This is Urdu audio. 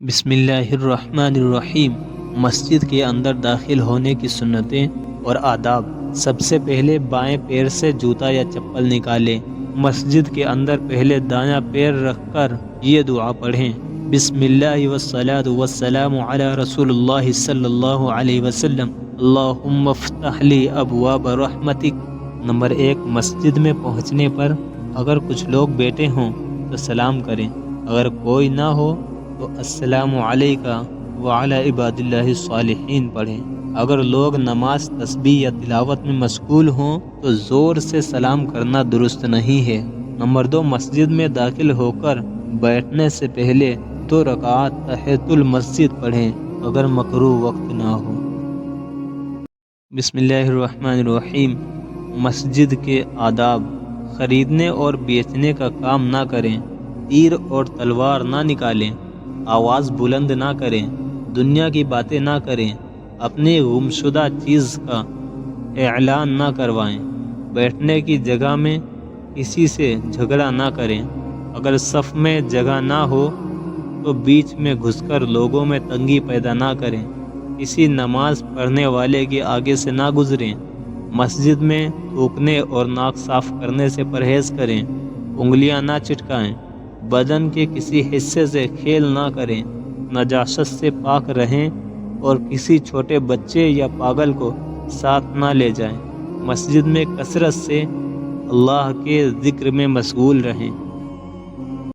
بسم اللہ الرحمن الرحیم۔ مسجد کے اندر داخل ہونے کی سنتیں اور آداب۔ سب سے پہلے بائیں پیر سے جوتا یا چپل نکالیں۔ مسجد کے اندر پہلے دایاں پیر رکھ کر یہ دعا پڑھیں: بسم اللہ والصلاة والسلام علی رسول اللہ صلی اللہ علیہ وسلم، اللہم افتح لی ابواب رحمتک۔ نمبر 1، مسجد میں پہنچنے پر اگر کچھ لوگ بیٹھے ہوں تو سلام کریں، اگر کوئی نہ ہو تو السلام علیکہ وعلی عباد اللہ الصالحین پڑھیں۔ اگر لوگ نماز، تسبیح یا تلاوت میں مشغول ہوں تو زور سے سلام کرنا درست نہیں ہے۔ نمبر 2، مسجد میں داخل ہو کر بیٹھنے سے پہلے 2 رکعات تحیۃ المسجد پڑھیں اگر مکروہ وقت نہ ہو۔ بسم اللہ الرحمن الرحیم۔ مسجد کے آداب: خریدنے اور بیچنے کا کام نہ کریں، تیر اور تلوار نہ نکالیں، آواز بلند نہ کریں، دنیا کی باتیں نہ کریں، اپنی گمشدہ چیز کا اعلان نہ کروائیں، بیٹھنے کی جگہ میں کسی سے جھگڑا نہ کریں، اگر صف میں جگہ نہ ہو تو بیچ میں گھس کر لوگوں میں تنگی پیدا نہ کریں، کسی نماز پڑھنے والے کے آگے سے نہ گزریں، مسجد میں تھوکنے اور ناک صاف کرنے سے پرہیز کریں، انگلیاں نہ چٹکائیں، بدن کے کسی حصے سے کھیل نہ کریں، نجاست سے پاک رہیں اور کسی چھوٹے بچے یا پاگل کو ساتھ نہ لے جائیں، مسجد میں کثرت سے اللہ کے ذکر میں مشغول رہیں۔